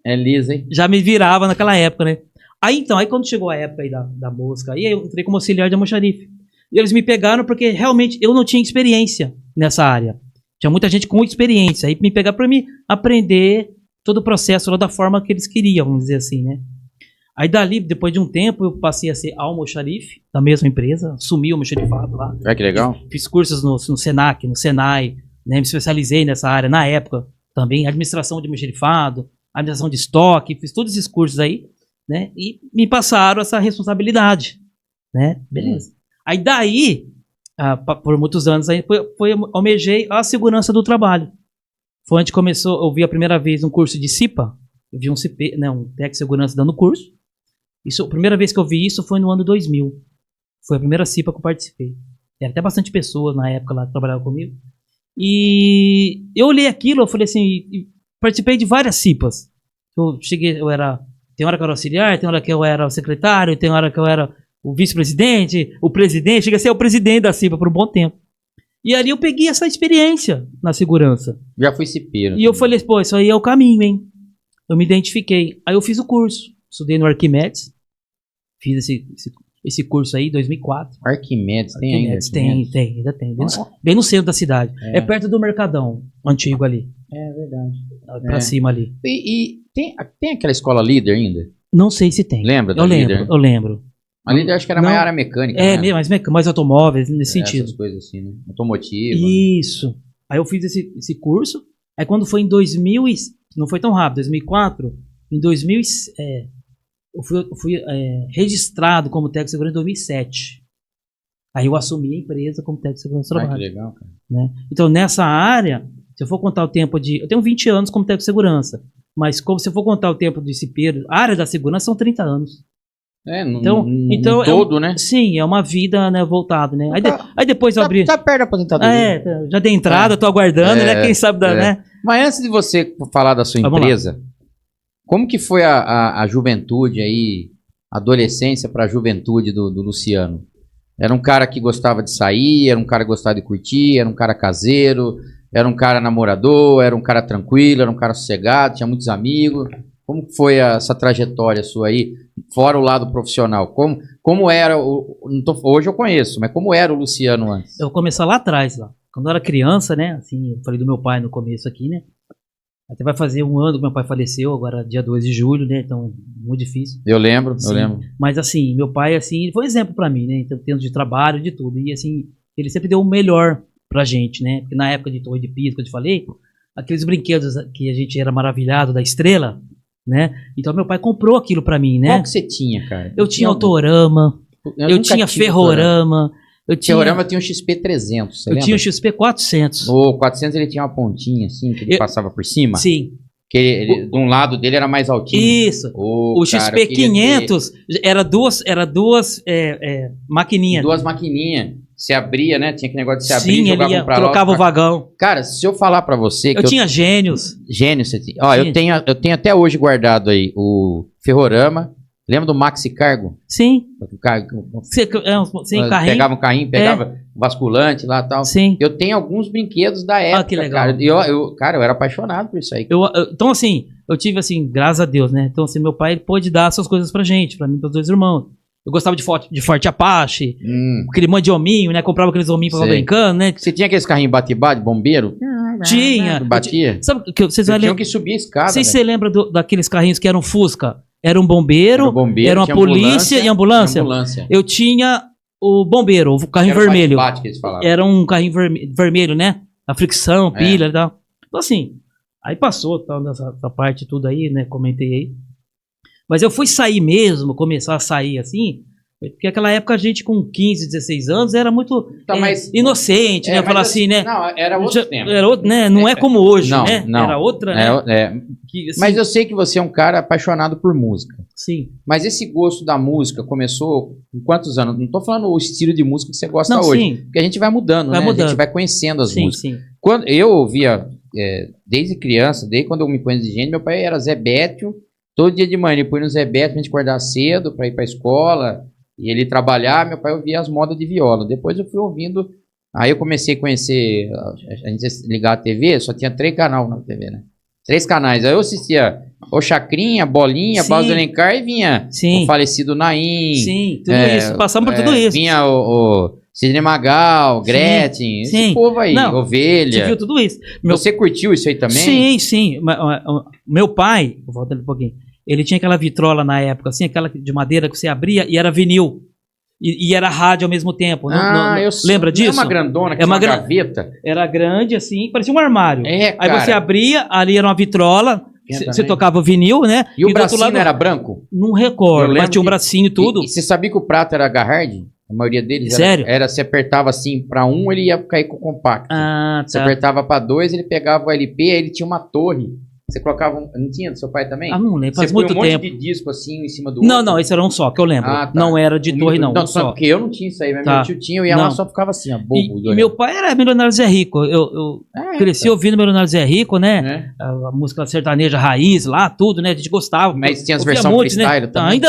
É lisa, hein? Já me virava naquela época, né? Aí quando chegou a época aí da música, aí eu entrei como auxiliar de almoxarife. E eles me pegaram porque realmente eu não tinha experiência nessa área. Tinha muita gente com experiência. Aí me pegaram para mim aprender todo o processo lá da forma que eles queriam, vamos dizer assim, né? Aí dali, depois de um tempo, eu passei a ser almoxarife da mesma empresa, assumi o almoxarifado lá. Que legal. Fiz cursos no Senac, no Senai, né? Me especializei nessa área na época também, administração de almoxarifado, administração de estoque, fiz todos esses cursos aí, né? E me passaram essa responsabilidade, né? Beleza. Aí daí, por muitos anos, aí almejei a segurança do trabalho. Foi onde começou, eu vi a primeira vez um curso de CIPA, eu vi um CP, né, um técnico de segurança dando curso. Isso, a primeira vez que eu vi isso foi no ano 2000. Foi a primeira CIPA que eu participei. Era até bastante pessoas na época lá que trabalhavam comigo. E eu olhei aquilo, eu falei assim, participei de várias CIPAs. Tem hora que eu era auxiliar, tem hora que eu era o secretário, tem hora que eu era o vice-presidente, o presidente, cheguei a ser o presidente da CIPA por um bom tempo. E ali eu peguei essa experiência na segurança. Já fui cipeiro. E eu falei, pô, isso aí é o caminho, hein? Eu me identifiquei. Aí eu fiz o curso, estudei no Arquimedes, fiz esse curso aí em 2004. Arquimedes, tem ainda? Ainda tem. Bem no centro da cidade. É perto do Mercadão antigo ali. É verdade. Pra cima ali. E tem aquela escola líder ainda? Não sei se tem. Lembra da líder? Eu lembro. A líder acho que era mais área mecânica. Mais automóveis, nesse sentido. Essas coisas assim, né? Automotiva. Isso. Aí eu fiz esse curso. Aí quando foi em 2000, não foi tão rápido, 2004, em 2000, eu fui registrado como técnico de segurança em 2007. Aí eu assumi a empresa como técnico de segurança do trabalho. Que legal, cara. Né? Então, nessa área, se eu for contar o tempo de... Eu tenho 20 anos como técnico de segurança, mas se eu for contar o tempo de cipeiro, a área da segurança são 30 anos. Então todo, né? Sim, é uma vida, né, voltada, né? Aí depois eu abri... Tá perto da aposentadoria. Já dei entrada, tô aguardando, né? Quem sabe né? Mas antes de você falar da sua empresa, como que foi a juventude aí, a adolescência para a juventude do Luciano? Era um cara que gostava de sair, era um cara que gostava de curtir, era um cara caseiro, era um cara namorador, era um cara tranquilo, era um cara sossegado, tinha muitos amigos. Como foi essa trajetória sua aí, fora o lado profissional? Como era, hoje eu conheço, mas como era o Luciano antes? Eu comecei lá atrás, lá. Quando eu era criança, né, assim, eu falei do meu pai no começo aqui, né, até vai fazer um ano que meu pai faleceu, agora dia 2 de julho, né, então, muito difícil. Eu lembro. Mas assim, meu pai, assim, ele foi um exemplo pra mim, né, em termos de trabalho, de tudo, e assim, ele sempre deu o melhor pra gente, né, porque na época de Torre de Pisa, que eu te falei, aqueles brinquedos que a gente era maravilhado da Estrela, né, então meu pai comprou aquilo pra mim, né. Qual que você tinha, cara? Eu tinha Autorama, eu tinha Ferrorama. Ferrorama tinha um XP300, você lembra? Eu tinha um XP400. O 400 ele tinha uma pontinha assim, que ele passava por cima. Sim. Que de um lado dele era mais altinho. Isso. O XP500 era duas maquininhas. Duas maquininhas. Você abria, né? Tinha aquele negócio de se abrir e jogava pra lá. Trocava o vagão. Cara, se eu falar pra você... Eu tinha Gênios. Gênios você tinha. Ó, eu tenho até hoje guardado aí o Ferrorama. Lembra do Maxi Cargo? Sim. Carrinho. Pegava um carrinho, pegava basculante lá e tal. Sim. Eu tenho alguns brinquedos da época, que legal. Cara, eu era apaixonado por isso aí. Então, assim, eu tive, assim, graças a Deus, né? Então, assim, meu pai pôde dar essas coisas pra gente, pra mim e pros dois irmãos. Eu gostava de Forte Apache, aquele monte de hominho, né? Comprava aqueles hominhos pra ficar brincando, né? Você tinha aqueles carrinhos bate-bate, bombeiro? Tinha. Batia? Sabe o que vocês tinham que subir a escada. Não sei se você lembra daqueles carrinhos que eram Fusca. Era um bombeiro, era uma polícia e ambulância. Eu tinha o bombeiro, o carrinho vermelho. Que eles falavam. Era um carrinho vermelho, né? A fricção, pilha e tal. Então, assim, aí passou tal, nessa parte tudo aí, né? Comentei aí. Mas eu fui sair mesmo, começar a sair assim, porque naquela época a gente com 15, 16 anos era muito inocente, né? Falar assim, né? Não, era outro tempo. Era outro, né? Não é como hoje, não, né? Não. Era outra, né? Que, assim, mas eu sei que você é um cara apaixonado por música. Sim. Mas esse gosto da música começou com quantos anos? Não tô falando o estilo de música que você gosta hoje. Sim. Porque a gente vai mudando, né? A gente vai conhecendo as músicas. Sim. Quando eu ouvia, desde criança, desde quando eu me conheço de gente, meu pai era Zé Bétio. Todo dia de manhã ele põe no Zé Bétio pra gente acordar cedo, pra ir pra escola. E ele trabalhar, meu pai ouvia as modas de viola. Depois eu fui ouvindo. Aí eu comecei a conhecer, a gente ligar a TV, só tinha 3 canais na TV, né? 3 canais. Aí eu assistia o Chacrinha, Bolinha, Sim. Baus do Alencar e vinha Sim. o falecido Naim. Sim, tudo isso. Passamos por tudo isso. Vinha o Sidney Magal, Gretchen, esse Sim. povo aí, Não, Ovelha. Você viu tudo isso. Você curtiu isso aí também? Sim, sim. Meu pai, voltando um pouquinho, ele tinha aquela vitrola na época, assim, aquela de madeira que você abria e era vinil. E era rádio ao mesmo tempo. Eu sei. Lembra disso? É uma grandona, que uma gaveta. Era grande, assim, parecia um armário. Cara. Aí você abria, ali era uma vitrola, você tocava o vinil, né? E o bracinho lado, era branco? Não recordo, mas tinha um bracinho e tudo. E você sabia que o prato era Garhard? A maioria deles Sério? Era se apertava assim pra um, ele ia cair com o compacto. Ah, tá. Se apertava pra 2, ele pegava o LP, aí ele tinha uma torre. Você colocava não tinha do seu pai também? Não lembro, faz muito tempo. Você um monte de disco assim em cima do outro? Não, esse era um só, que eu lembro. Tá. Não era de torre, não. Não, só porque eu não tinha isso aí, mas meu tio tinha, eu ia lá só ficava assim, ó, bobo. E meu pai era Milionário Zé Rico. Eu cresci ouvindo Milionário Zé Rico, né? A música sertaneja raiz lá, tudo, né? A gente gostava. Mas tinha as versões freestyle, né? Também?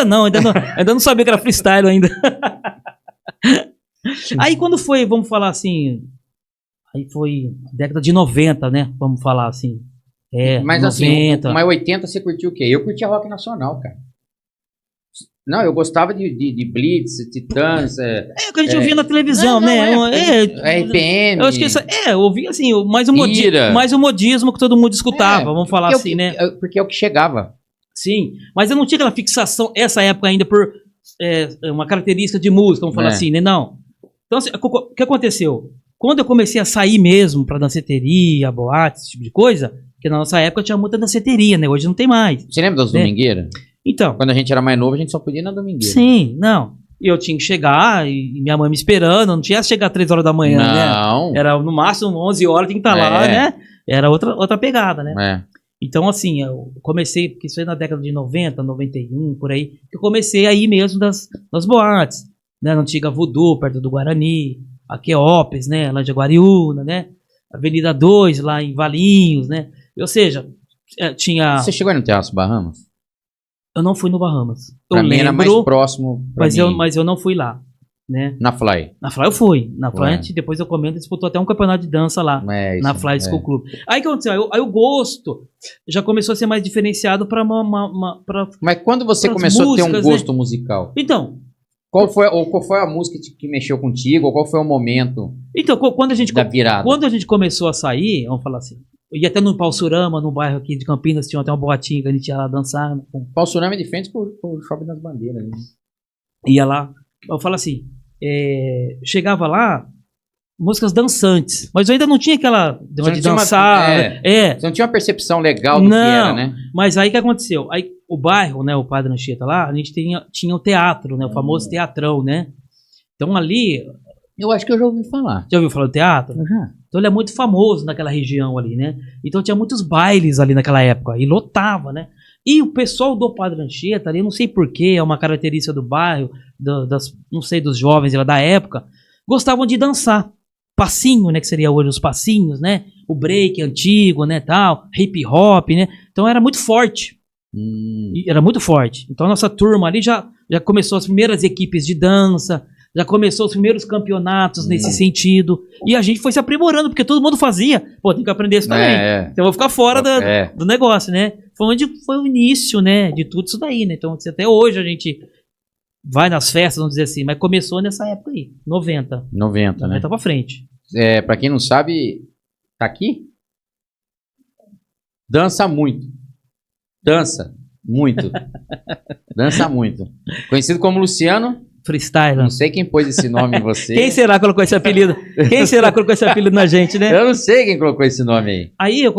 Ainda não sabia que era freestyle ainda. Aí quando foi, vamos falar assim, aí foi década de 90, né? Vamos falar assim. Mas 90. Assim, mas 80 você curtiu o quê? Eu curtia rock nacional, cara. Não, eu gostava de Blitz, Titãs. O que a gente ouvia na televisão, né? RPM. Eu acho que eu ouvia assim, mais o modismo que todo mundo escutava, vamos falar assim, né? Porque é o que chegava. Sim, mas eu não tinha aquela fixação, essa época ainda, por uma característica de música, vamos falar assim, né? Não. Então, assim, o que aconteceu? Quando eu comecei a sair mesmo pra danceteria, boate, esse tipo de coisa, porque na nossa época tinha muita danceteria, né? Hoje não tem mais. Você lembra das domingueiras? Então. Quando a gente era mais novo, a gente só podia ir na domingueira. Sim, não. Eu tinha que chegar e minha mãe me esperando, não tinha que chegar 3 horas da manhã, não. Né? Era no máximo 11 horas, tinha que estar lá, né? Era outra pegada, né? Então, assim, eu comecei, porque isso foi na década de 90, 91, por aí, que eu comecei a ir mesmo das boates, né? Na antiga Voodoo, perto do Guarani, a Queopes, né? Lá de Guariúna, né? Avenida 2, lá em Valinhos, né? Ou seja, tinha... Você chegou aí no Terraço Bahamas? Eu não fui no Bahamas. Pra mim era mais próximo mas eu não fui lá, né? Na Fly? Na Fly eu fui. Na Fly, depois eu comento, disputou até um campeonato de dança lá, na Fly School Club. Aí o que aconteceu? Aí o gosto já começou a ser mais diferenciado pra... Mas quando você começou músicas, a ter um gosto musical? Então... Qual foi a música que mexeu contigo? Ou qual foi o momento quando a gente da virada? Quando a gente começou a sair, vamos falar assim, eu ia até no Pausurama, no bairro aqui de Campinas, tinha até uma boatinha que a gente ia lá dançar. Pausurama é de frente pro Shopping das Bandeiras. Né? Ia lá, eu falo assim, chegava lá, músicas dançantes, mas eu ainda não tinha aquela de dançar. Você não tinha uma percepção legal do que era, né? Mas aí o que aconteceu? Aí o bairro, né, o Padre Anchieta lá, a gente tinha o teatro, né, o famoso teatrão, né? Então ali... Eu acho que eu já ouvi falar. Já ouviu falar do teatro? Uhum. Então ele é muito famoso naquela região ali, né? Então tinha muitos bailes ali naquela época, e lotava, né? E o pessoal do Padre Anchieta ali, não sei porquê, é uma característica do bairro, não sei, dos jovens lá da época, gostavam de dançar. Passinho, né, que seria hoje os passinhos, né? O break antigo, né, tal, hip hop, né? Então era muito forte. Era muito forte. Então a nossa turma ali já começou as primeiras equipes de dança, já começou os primeiros campeonatos nesse sentido. E a gente foi se aprimorando, porque todo mundo fazia. Pô, tem que aprender isso também. Então eu vou ficar fora do negócio, né? Foi onde foi o início, né, de tudo isso daí, né? Então até hoje a gente vai nas festas, vamos dizer assim, mas começou nessa época aí, 90, né? 90 pra frente. Pra quem não sabe, tá aqui? Dança muito. Dança muito. Dança muito. Conhecido como Luciano Freestyle. Não sei quem pôs esse nome em você. Quem será que colocou esse apelido? Quem será que colocou esse apelido na gente, né? Eu não sei quem colocou esse nome aí. Aí eu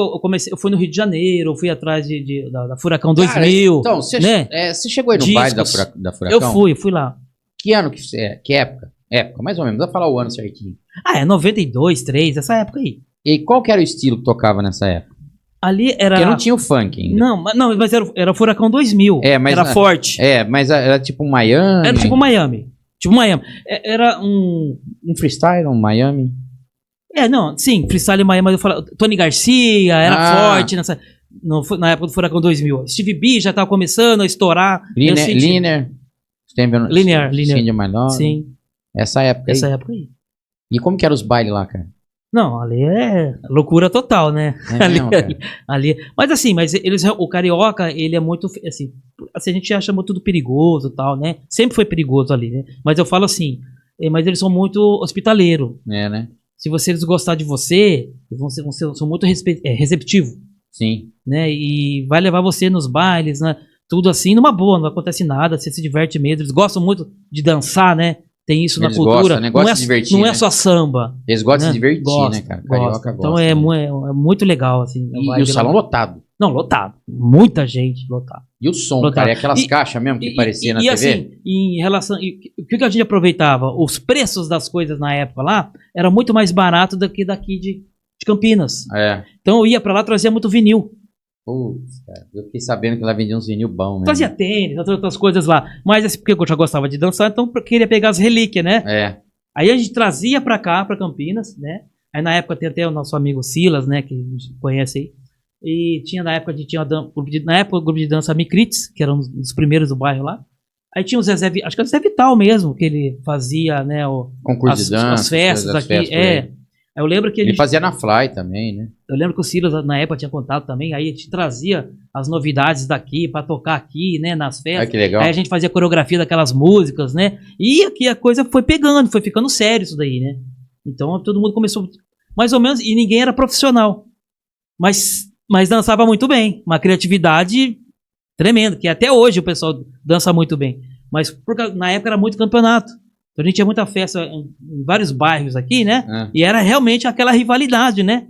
fui no Rio de Janeiro, eu fui atrás da Furacão 2000. Então, você chegou aí no baile da Furacão? Eu fui lá. Que ano que é? Que época? Época, mais ou menos. Não dá pra falar o ano certinho. É 92, 3, essa época aí. E qual que era o estilo que tocava nessa época? Ali era... Porque não tinha o funk ainda. Não, mas era Furacão 2000. Mas era forte. Mas era tipo um Miami. Era tipo Miami. Era um freestyle, um Miami. Sim, freestyle em Miami. Eu falo, Tony Garcia era forte na época do Furacão 2000. Stevie B já tava começando a estourar. Linear. Linear. Sim. Essa época aí. Essa época aí. E como que eram os bailes lá, cara? Não, ali é loucura total, né? É mesmo, cara? Ali. Mas assim, o carioca, ele é muito, assim, a gente acha muito tudo perigoso e tal, né? Sempre foi perigoso ali, né? Mas eu falo assim, mas eles são muito hospitaleiros. É, né? Se eles gostar de você, eles são muito receptivos, Sim. né? E vai levar você nos bailes, né? Tudo assim, numa boa, não acontece nada, você se diverte mesmo. Eles gostam muito de dançar, né? Tem isso Eles na cultura. gostam, né? Gostam de se divertir, não é né? só samba. Eles gostam né? de se divertir, Gosta, né, cara? gosta. Carioca Então gosta, é, né? é muito legal, assim. E o salão lotado. Não, lotado. Muita gente, lotado. E o som, lotado. cara? E aquelas caixas mesmo que parecia na TV? Assim, em relação... o que a gente aproveitava? Os preços das coisas na época lá era muito mais barato do que daqui de Campinas. É. Então eu ia pra lá, trazia muito vinil. Putz, cara. Eu fiquei sabendo que lá vendia uns vinil bom, né? Fazia tênis, outras coisas lá. Mas assim, porque eu já gostava de dançar, então eu queria pegar as relíquias, né? É. Aí a gente trazia pra cá, pra Campinas, né? Aí na época tem até o nosso amigo Silas, né? Que a gente conhece aí. E tinha na época, a gente tinha o grupo de dança Micrites, que era um dos primeiros do bairro lá. Aí tinha o Zezé, acho que era o Zezé Vital mesmo, que ele fazia, né? Concurso de dança. As festas aqui. Aí eu lembro que ele fazia na Fly também, né? Eu lembro que o Silas na época tinha contato também, aí a gente trazia as novidades daqui pra tocar aqui, né, nas festas. Ah, que legal. Aí a gente fazia coreografia daquelas músicas, né? E aqui a coisa foi pegando, foi ficando sério isso daí, né? Então todo mundo começou mais ou menos, e ninguém era profissional. Mas dançava muito bem, uma criatividade tremenda, que até hoje o pessoal dança muito bem. Mas na época era muito campeonato. Então a gente tinha muita festa em vários bairros aqui, né? E era realmente aquela rivalidade, né?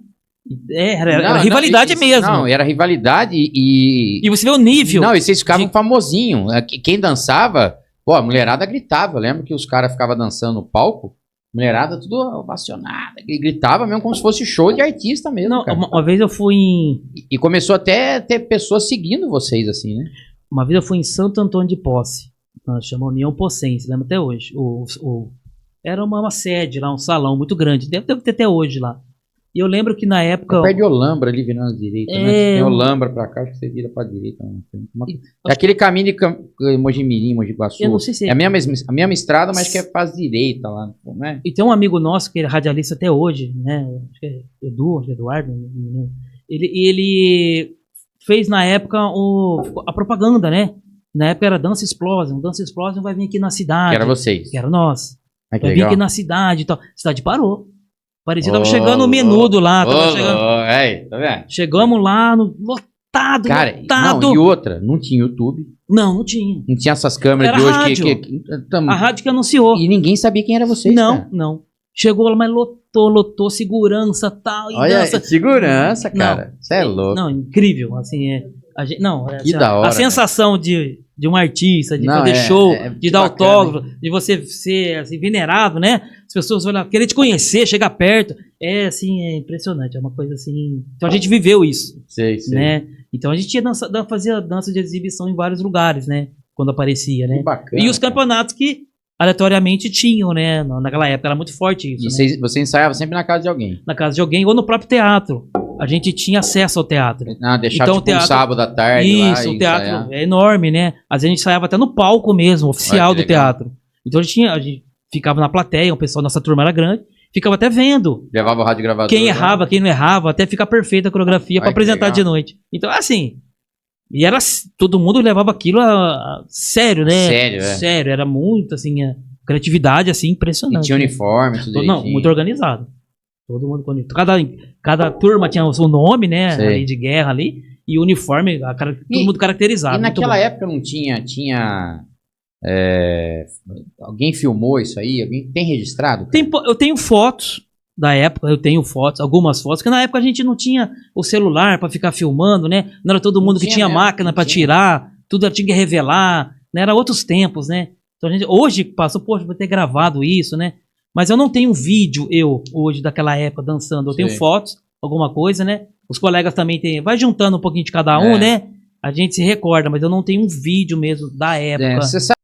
Era rivalidade mesmo. Não, era rivalidade e você vê o nível. Não, e vocês ficavam famosinhos. Quem dançava, pô, a mulherada gritava. Eu lembro que os caras ficavam dançando no palco, mulherada tudo ovacionada, gritava mesmo como se fosse show de artista mesmo. Não, uma vez eu fui em... E começou até a ter pessoas seguindo vocês, assim, né? Uma vez eu fui em Santo Antônio de Posse. Nós chamamos União Possense, lembro até hoje. Era uma sede lá, um salão muito grande. Deve ter até hoje lá. E eu lembro que na época... Perto de Olambra, ali virando à direita, né? Tem Olambra pra cá, acho que você vira pra direita. É aquele caminho de Mojimirim, Mogi Guaçu. Eu não sei se é a mesma estrada, mas que é pra direita lá, né? E tem um amigo nosso, que é radialista até hoje, né? Acho que é Eduardo. Ele fez na época a propaganda, né? Na época era Dance Explosion. Dance Explosion vai vir aqui na cidade. Que era vocês. Que era nós. Vai vir aqui na cidade e tal. A cidade parou. Parecia que tava chegando o menudo lá. Tá vendo? Chegamos lá, lotado, cara, lotado. Não, e outra, não tinha YouTube. Não tinha. Não tinha essas câmeras era de hoje rádio. A rádio que anunciou. E ninguém sabia quem era vocês, Não. Chegou lá, mas lotou, segurança tal. Olha, segurança, cara. Você é louco. Não, incrível, assim, que da hora, a sensação de um artista, de fazer show, de dar bacana, autógrafo, de você ser assim, venerado, né? As pessoas olham, querer te conhecer, chegar perto. É impressionante, é uma coisa assim. Então a gente viveu isso. Sei. Né? Então a gente fazia dança de exibição em vários lugares, né? Quando aparecia, né? Que bacana, e os campeonatos que aleatoriamente tinham, né? Naquela época era muito forte isso. E você ensaiava sempre na casa de alguém? Na casa de alguém ou no próprio teatro. A gente tinha acesso ao teatro. Deixava então, um sábado à tarde isso, lá o teatro ensaiar. É enorme, né? Às vezes a gente ensaiava até no palco mesmo, oficial do teatro. Então a gente ficava na plateia, o pessoal da nossa turma era grande, ficava até vendo. Levava o rádio gravador. Quem errava, quem não errava, até ficar perfeita a coreografia para apresentar de noite. Então, assim... E era... Todo mundo levava aquilo a sério, né? Sério, era muito, assim... criatividade, assim, impressionante. E tinha uniforme, tudo Não, muito organizado. Todo mundo com uniforme. Cada turma tinha o seu nome, né? Ali de guerra ali. E o uniforme, todo mundo caracterizado. E naquela época não tinha alguém filmou isso aí? Alguém tem registrado? Eu tenho fotos da época, algumas fotos, que na época a gente não tinha o celular pra ficar filmando, né? Não era todo mundo que tinha máquina pra tirar, tudo tinha que revelar, né? Era outros tempos, né? Então a gente, hoje passou, poxa, vou ter gravado isso, né? Mas eu não tenho vídeo, hoje, daquela época, dançando. Eu tenho fotos, alguma coisa, né? Os colegas também têm. Vai juntando um pouquinho de cada um, né? A gente se recorda, mas eu não tenho um vídeo mesmo da época. Você sabe